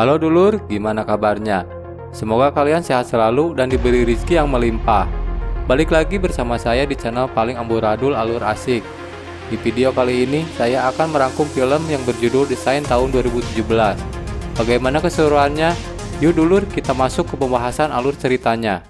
Halo dulur, gimana kabarnya? Semoga kalian sehat selalu dan diberi rezeki yang melimpah. Balik lagi bersama saya di channel paling amburadul alur asik. Di video kali ini, saya akan merangkum film yang berjudul Desain tahun 2017. Bagaimana keseruannya? Yuk dulur, kita masuk ke pembahasan alur ceritanya.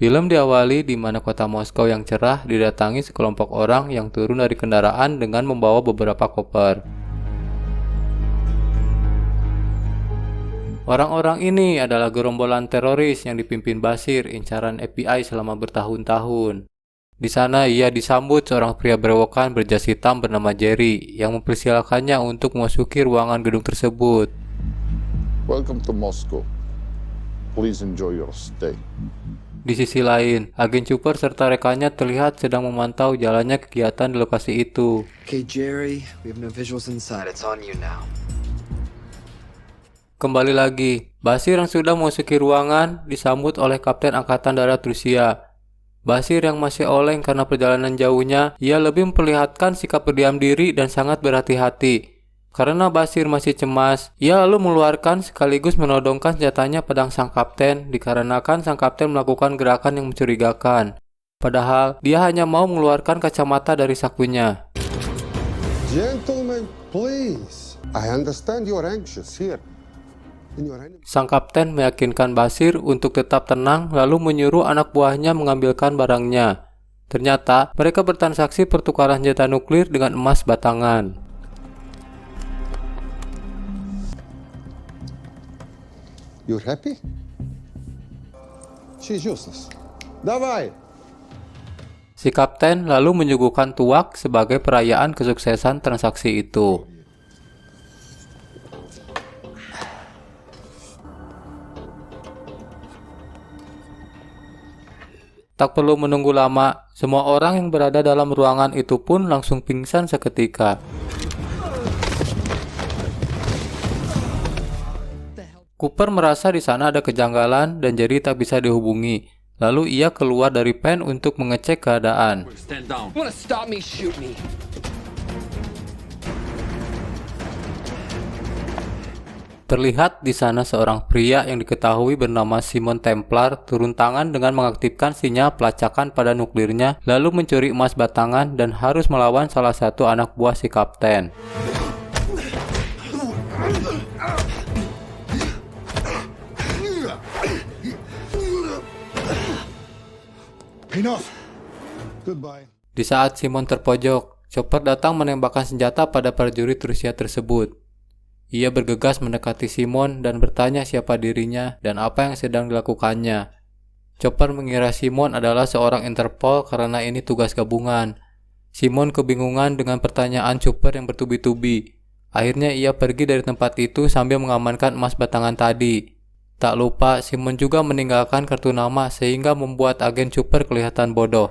Film diawali di mana kota Moskow yang cerah didatangi sekelompok orang yang turun dari kendaraan dengan membawa beberapa koper. Orang-orang ini adalah gerombolan teroris yang dipimpin Bashir, incaran FBI selama bertahun-tahun. Di sana ia disambut seorang pria berewokan berjas hitam bernama Jerry yang mempersilahkannya untuk memasuki ruangan gedung tersebut. Welcome to Moscow. Please enjoy your stay. Di sisi lain, agen Cooper serta rekannya terlihat sedang memantau jalannya kegiatan di lokasi itu. Okay, Jerry, we have no visuals inside. It's on you now. Kembali lagi, Bashir yang sudah memasuki ruangan disambut oleh Kapten Angkatan Darat Rusia. Bashir yang masih oleng karena perjalanan jauhnya, ia lebih memperlihatkan sikap berdiam diri dan sangat berhati-hati. Karena Bashir masih cemas, ia lalu mengeluarkan sekaligus menodongkan senjatanya pada sang kapten dikarenakan sang kapten melakukan gerakan yang mencurigakan. Padahal, dia hanya mau mengeluarkan kacamata dari sakunya. Gentlemen, please. I understand you are anxious here. Sang kapten meyakinkan Bashir untuk tetap tenang lalu menyuruh anak buahnya mengambilkan barangnya. Ternyata, mereka bertransaksi pertukaran senjata nuklir dengan emas batangan. You're happy? She's useless. Давай! Si kapten lalu menyuguhkan tuak sebagai perayaan kesuksesan transaksi itu. Tak perlu menunggu lama, semua orang yang berada dalam ruangan itu pun langsung pingsan seketika. Cooper merasa di sana ada kejanggalan dan Jerry tak bisa dihubungi. Lalu ia keluar dari pen untuk mengecek keadaan. Terlihat di sana seorang pria yang diketahui bernama Simon Templar turun tangan dengan mengaktifkan sinyal pelacakan pada nuklirnya, lalu mencuri emas batangan dan harus melawan salah satu anak buah si kapten. Enough! Goodbye. Di saat Simon terpojok, Chopper datang menembakkan senjata pada prajurit Rusia tersebut. Ia bergegas mendekati Simon dan bertanya siapa dirinya dan apa yang sedang dilakukannya. Chopper mengira Simon adalah seorang Interpol karena ini tugas gabungan. Simon kebingungan dengan pertanyaan Chopper yang bertubi-tubi. Akhirnya ia pergi dari tempat itu sambil mengamankan emas batangan tadi. Tak lupa, Simon juga meninggalkan kartu nama sehingga membuat agen Cooper kelihatan bodoh.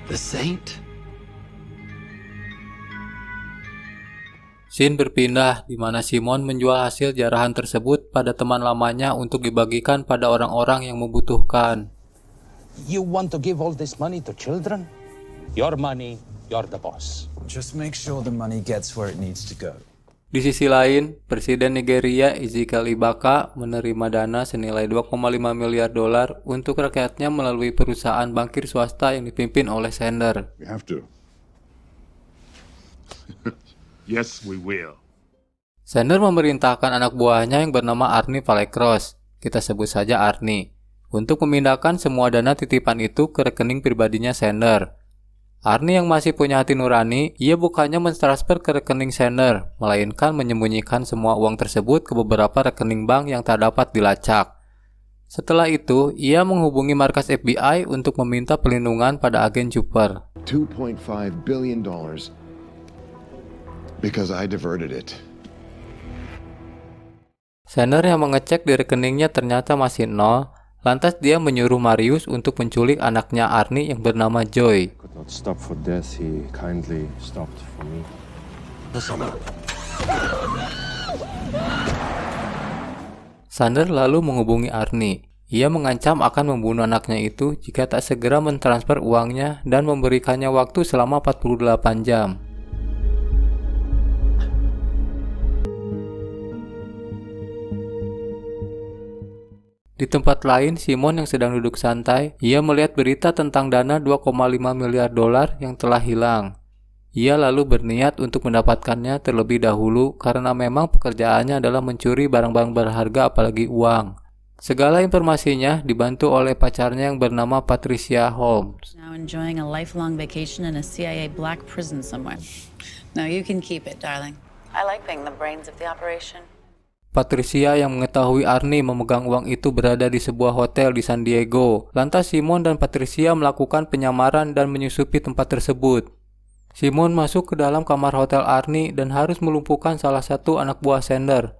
The Saint? Scene berpindah di mana Simon menjual hasil jarahan tersebut pada teman lamanya untuk dibagikan pada orang-orang yang membutuhkan. You want to give all this money to children? Your money, you're the boss. Just make sure the money gets where it needs to go. Di sisi lain, Presiden Nigeria Ezekiel Ibaka menerima dana senilai 2,5 miliar dolar untuk rakyatnya melalui perusahaan bankir swasta yang dipimpin oleh Sender. We have to. Yes, we will. Sender memerintahkan anak buahnya yang bernama Arnie Vallecross, kita sebut saja Arnie, untuk memindahkan semua dana titipan itu ke rekening pribadinya Sender. Arnie yang masih punya hati nurani, ia bukannya mentransfer ke rekening Sender, melainkan menyembunyikan semua uang tersebut ke beberapa rekening bank yang tak dapat dilacak. Setelah itu, ia menghubungi markas FBI untuk meminta perlindungan pada agen Cooper. $2.5 billion because I diverted it. Sender yang mengecek di rekeningnya ternyata masih nol. Lantas dia menyuruh Marius untuk menculik anaknya Arnie yang bernama Joy. Could not stop for death, he kindly stopped for me. Sander lalu menghubungi Arnie. Ia mengancam akan membunuh anaknya itu jika tak segera mentransfer uangnya dan memberikannya waktu selama 48 jam. Di tempat lain, Simon yang sedang duduk santai, ia melihat berita tentang dana 2,5 miliar dolar yang telah hilang. Ia lalu berniat untuk mendapatkannya terlebih dahulu karena memang pekerjaannya adalah mencuri barang-barang berharga apalagi uang. Segala informasinya dibantu oleh pacarnya yang bernama Patricia Holmes. Now enjoying a lifelong vacation in a CIA black prison somewhere. No, you can keep it, darling. I like being the brains of the operation. Patricia yang mengetahui Arnie memegang uang itu berada di sebuah hotel di San Diego. Lantas Simon dan Patricia melakukan penyamaran dan menyusupi tempat tersebut. Simon masuk ke dalam kamar hotel Arnie dan harus melumpuhkan salah satu anak buah Sander.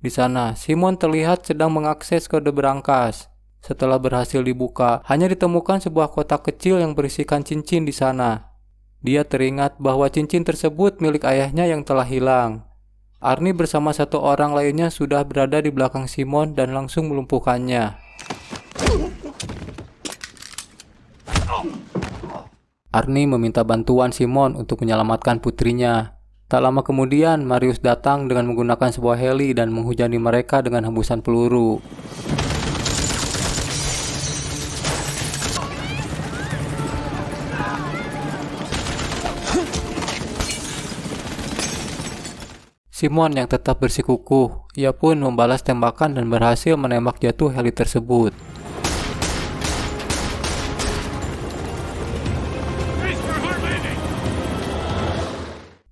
Di sana, Simon terlihat sedang mengakses kode berangkas. Setelah berhasil dibuka, hanya ditemukan sebuah kotak kecil yang berisikan cincin di sana. Dia teringat bahwa cincin tersebut milik ayahnya yang telah hilang. Arnie bersama satu orang lainnya sudah berada di belakang Simon dan langsung melumpuhkannya. Arnie meminta bantuan Simon untuk menyelamatkan putrinya. Tak lama kemudian, Marius datang dengan menggunakan sebuah heli dan menghujani mereka dengan hembusan peluru. Simon yang tetap bersikukuh, ia pun membalas tembakan dan berhasil menembak jatuh heli tersebut.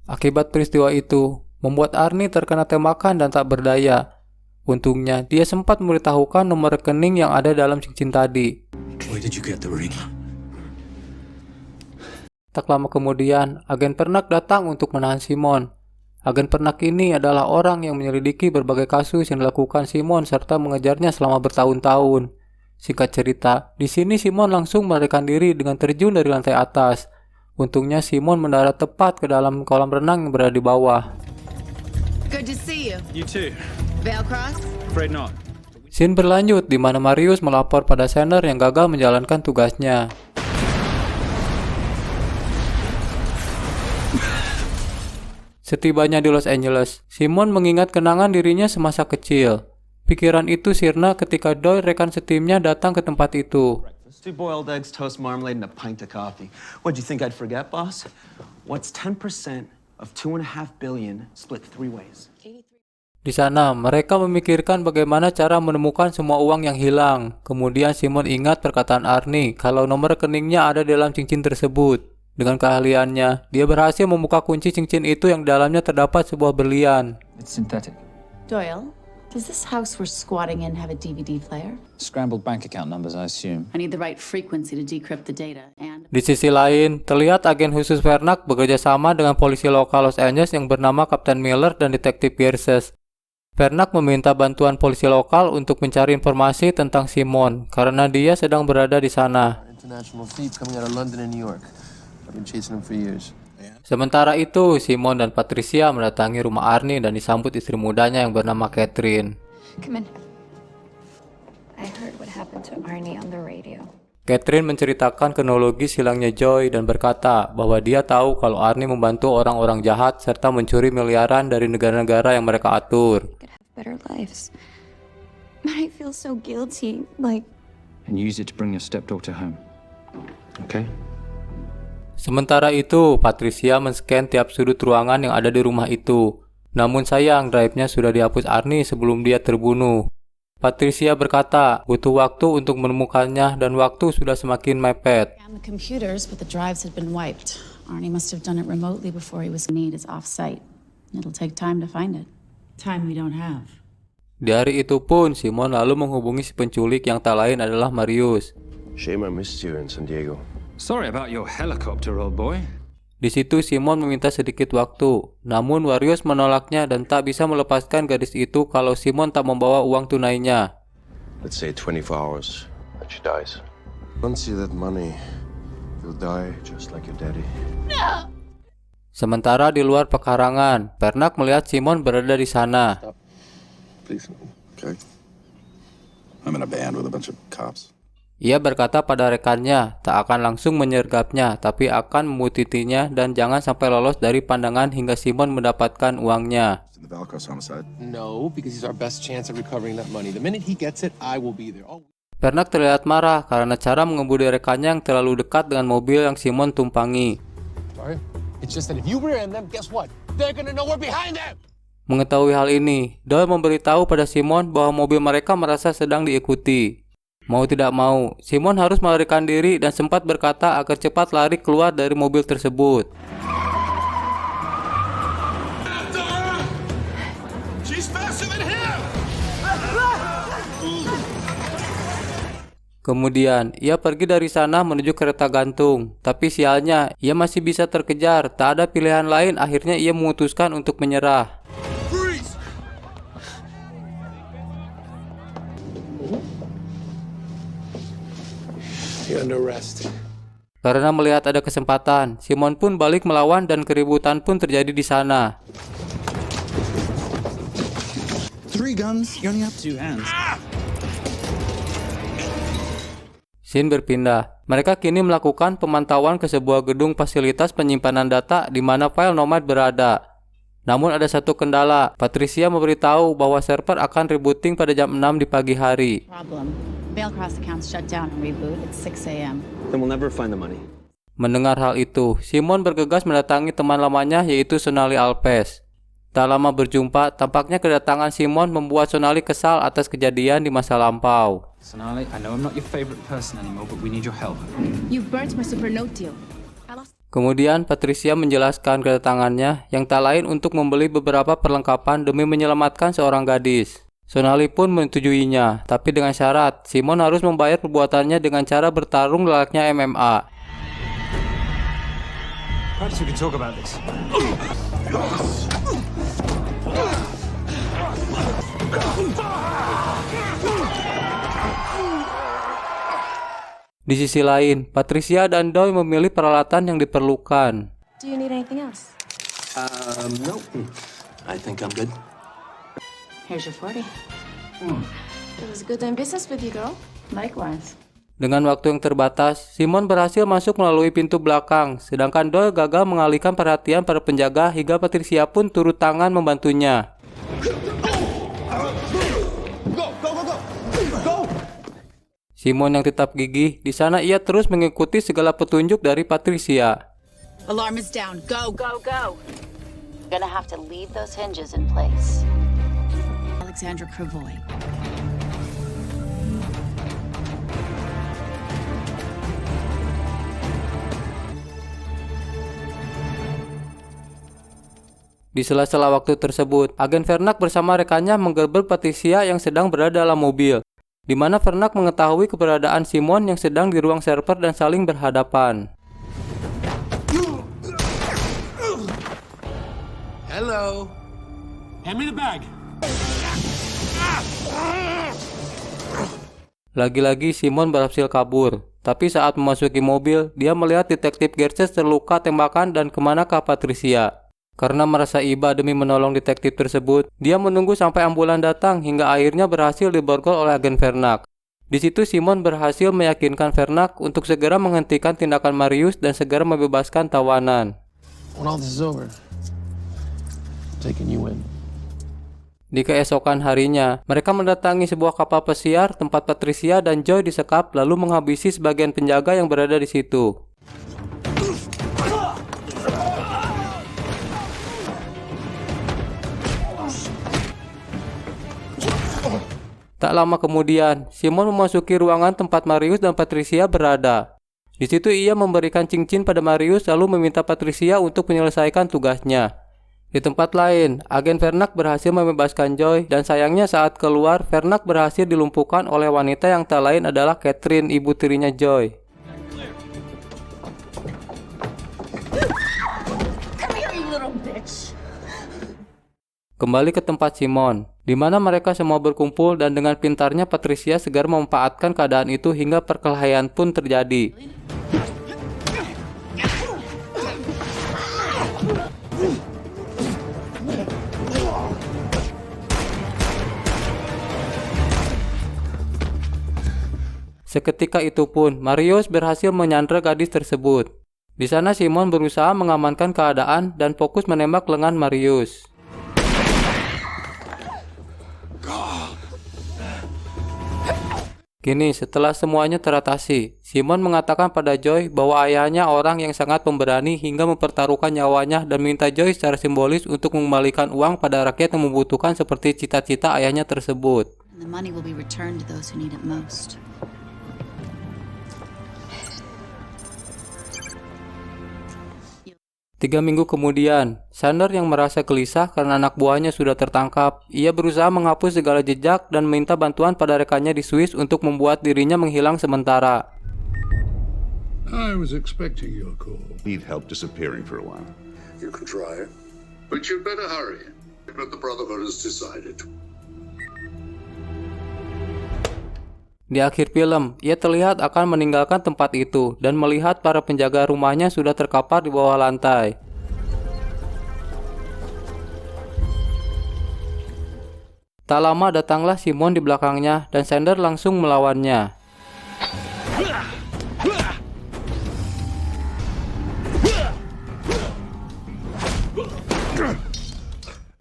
Akibat peristiwa itu, membuat Arnie terkena tembakan dan tak berdaya. Untungnya, dia sempat memberitahukan nomor rekening yang ada dalam cincin tadi. Where did you get the ring? Tak lama kemudian, agen Pernak datang untuk menahan Simon. Agen Pernak ini adalah orang yang menyelidiki berbagai kasus yang dilakukan Simon serta mengejarnya selama bertahun-tahun. Singkat cerita, di sini Simon langsung melarikan diri dengan terjun dari lantai atas. Untungnya Simon mendarat tepat ke dalam kolam renang yang berada di bawah. Good to see you. You too. Veil cross? Afraid not. Scene berlanjut di mana Marius melapor pada Sander yang gagal menjalankan tugasnya. Setibanya di Los Angeles, Simon mengingat kenangan dirinya semasa kecil. Pikiran itu sirna ketika Doyle rekan setimnya datang ke tempat itu. 2 boiled eggs, toast, marmalade, and a pint of coffee. What'd you think I'd forget, boss? What's 10% of 2.5 billion split 3 ways? Di sana, mereka memikirkan bagaimana cara menemukan semua uang yang hilang. Kemudian Simon ingat perkataan Arnie kalau nomor rekeningnya ada dalam cincin tersebut. Dengan keahliannya, dia berhasil membuka kunci cincin itu yang dalamnya terdapat sebuah berlian. It's synthetic. Doyle, does this house we're squatting in have a DVD player? Scrambled bank account numbers, I assume. I need the right frequency to decrypt the data and... Di sisi lain, terlihat agen khusus Pernak bekerja sama dengan polisi lokal Los Angeles yang bernama Kapten Miller dan Detektif Pierce. Pernak meminta bantuan polisi lokal untuk mencari informasi tentang Simon karena dia sedang berada di sana. International thief coming out of London and New York. I've been chasing him for years. Sementara itu, Simon dan Patricia mendatangi rumah Arnie dan disambut istri mudanya yang bernama Catherine. Come in. I heard what happened to Arnie on the radio. Catherine menceritakan kronologi hilangnya Joy dan berkata bahwa dia tahu kalau Arnie membantu orang-orang jahat serta mencuri miliaran dari negara-negara yang mereka atur. Could have better lives. But I feel so guilty, like... And use it to bring your stepdaughter home. Okay? Sementara itu, Patricia men-scan tiap sudut ruangan yang ada di rumah itu. Namun sayang, drive-nya sudah dihapus Arnie sebelum dia terbunuh. Patricia berkata, butuh waktu untuk menemukannya dan waktu sudah semakin mepet. And the computers, but the drives had been wiped. Arnie must have done it remotely before he was need is off-site. It'll take time to find it. Time we don't have. Di hari itu pun, Simon lalu menghubungi si penculik yang tak lain adalah Marius. Shame I missed you in San Diego. Sorry about your helicopter, old boy. Di situ Simon meminta sedikit waktu, namun Marius menolaknya dan tak bisa melepaskan gadis itu kalau Simon tak membawa uang tunainya. Let's say 24 hours, and she dies. Once you that money, you'll die just like your daddy. No. Sementara di luar pekarangan, Pernak melihat Simon berada di sana. Please, okay. I'm in a band with a bunch of cops. Ia berkata pada rekannya tak akan langsung menyergapnya, tapi akan memutitinya dan jangan sampai lolos dari pandangan hingga Simon mendapatkan uangnya. The Valkos homicide. No, because he's our best chance at recovering that money. The minute he gets it, I will be there. Oh. Vernak terlihat marah karena cara mengemudi rekannya yang terlalu dekat dengan mobil yang Simon tumpangi. Sorry. It's just that if you rear-end them, guess what? They're gonna know we're behind them. Mengetahui hal ini, Doyle memberitahu pada Simon bahwa mobil mereka merasa sedang diikuti. Mau tidak mau, Simon harus melarikan diri dan sempat berkata agar cepat lari keluar dari mobil tersebut. Kemudian, ia pergi dari sana menuju kereta gantung. Tapi sialnya, ia masih bisa terkejar. Tak ada pilihan lain, akhirnya ia memutuskan untuk menyerah. Karena melihat ada kesempatan, Simon pun balik melawan dan keributan pun terjadi di sana. 3 guns, you only have 2 hands. Scene berpindah. Mereka kini melakukan pemantauan ke sebuah gedung fasilitas penyimpanan data di mana file Nomad berada. Namun ada satu kendala. Patricia memberitahu bahwa server akan rebooting pada jam 6 di pagi hari. Mailcross accounts shut down and reboot at 6 a.m. Then we'll never find the money. Mendengar hal itu, Simon bergegas mendatangi teman lamanya yaitu Sonali Alves. Tak lama berjumpa, tampaknya kedatangan Simon membuat Sonali kesal atas kejadian di masa lampau. Sonali, I know I'm not your favorite person anymore, but we need your help. You burnt my Supernote deal. Kemudian Patricia menjelaskan kedatangannya yang tak lain untuk membeli beberapa perlengkapan demi menyelamatkan seorang gadis. Sonali pun menyetujuinya, tapi dengan syarat Simon harus membayar perbuatannya dengan cara bertarung layaknya MMA. Perhaps we can talk about this. Di sisi lain, Patricia dan Doyle memilih peralatan yang diperlukan. Do you need anything else? No. I think I'm good. Here's your 40. It was good doing business with you, girl. Likewise. Dengan waktu yang terbatas, Simon berhasil masuk melalui pintu belakang, sedangkan Doyle gagal mengalihkan perhatian para penjaga hingga Patricia pun turut tangan membantunya. Simon yang tetap gigih, di sana ia terus mengikuti segala petunjuk dari Patricia. Alarm is down. Go, go, go. You're gonna have to leave those hinges in place. Alexandra Cravoy. Di sela-sela waktu tersebut, agen Vernak bersama rekannya menggerbek Patricia yang sedang berada dalam mobil, di mana Vernak mengetahui keberadaan Simon yang sedang di ruang server dan saling berhadapan. Hello. Hand me the bag. Lagi-lagi Simon berhasil kabur, tapi saat memasuki mobil, dia melihat detektif Gerses terluka tembakan dan kemanakah Patricia. Karena merasa iba demi menolong detektif tersebut, dia menunggu sampai ambulan datang hingga akhirnya berhasil diborgol oleh agen Vernak. Di situ Simon berhasil meyakinkan Vernak untuk segera menghentikan tindakan Marius dan segera membebaskan tawanan. When all this is over, I'm taking you in. Di keesokan harinya, mereka mendatangi sebuah kapal pesiar tempat Patricia dan Joy disekap lalu menghabisi sebagian penjaga yang berada di situ. Tak lama kemudian, Simon memasuki ruangan tempat Marius dan Patricia berada. Di situ ia memberikan cincin pada Marius lalu meminta Patricia untuk menyelesaikan tugasnya. Di tempat lain, agen Vernak berhasil membebaskan Joy dan sayangnya saat keluar, Vernak berhasil dilumpuhkan oleh wanita yang tak lain adalah Catherine, ibu tirinya Joy. Kembali ke tempat Simon, di mana mereka semua berkumpul dan dengan pintarnya Patricia segera memanfaatkan keadaan itu hingga perkelahian pun terjadi. Seketika itu pun, Marius berhasil menyandra gadis tersebut. Di sana Simon berusaha mengamankan keadaan dan fokus menembak lengan Marius. Kini setelah semuanya teratasi, Simon mengatakan pada Joy bahwa ayahnya orang yang sangat pemberani hingga mempertaruhkan nyawanya dan minta Joy secara simbolis untuk mengembalikan uang pada rakyat yang membutuhkan seperti cita-cita ayahnya tersebut. The money will be returned to those who need it most. 3 minggu kemudian, Sander yang merasa gelisah karena anak buahnya sudah tertangkap, ia berusaha menghapus segala jejak dan meminta bantuan pada rekannya di Swiss untuk membuat dirinya menghilang sementara. I was expecting your call. Need help disappearing for a while. You can try, but you'd better hurry. But the Brotherhood has decided. Di akhir film, ia terlihat akan meninggalkan tempat itu dan melihat para penjaga rumahnya sudah terkapar di bawah lantai. Tak lama datanglah Simon di belakangnya dan Sander langsung melawannya.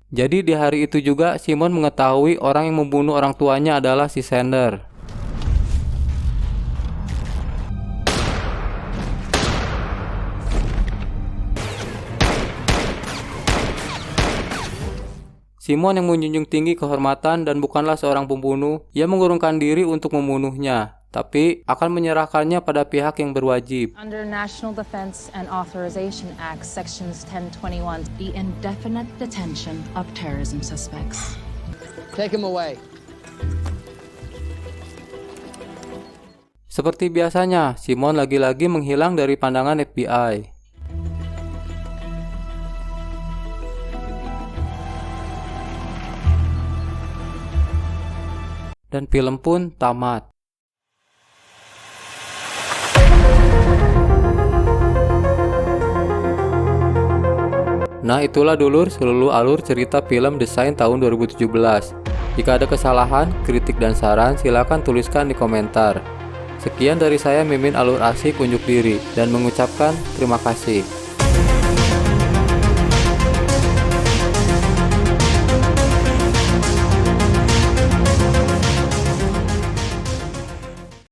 Jadi di hari itu juga Simon mengetahui orang yang membunuh orang tuanya adalah si Sander. Simon yang menjunjung tinggi kehormatan dan bukanlah seorang pembunuh, ia mengurungkan diri untuk membunuhnya, tapi akan menyerahkannya pada pihak yang berwajib. Under National Defense and Authorization Act, Sections 1021, the indefinite detention of terrorism suspects. Take him away. Seperti biasanya, Simon lagi-lagi menghilang dari pandangan FBI. Dan film pun tamat. Nah, itulah dulur seluruh alur cerita film The Sign tahun 2017. Jika ada kesalahan, kritik dan saran, silakan tuliskan di komentar. Sekian dari saya, Mimin Alur Asik unjuk diri dan mengucapkan terima kasih.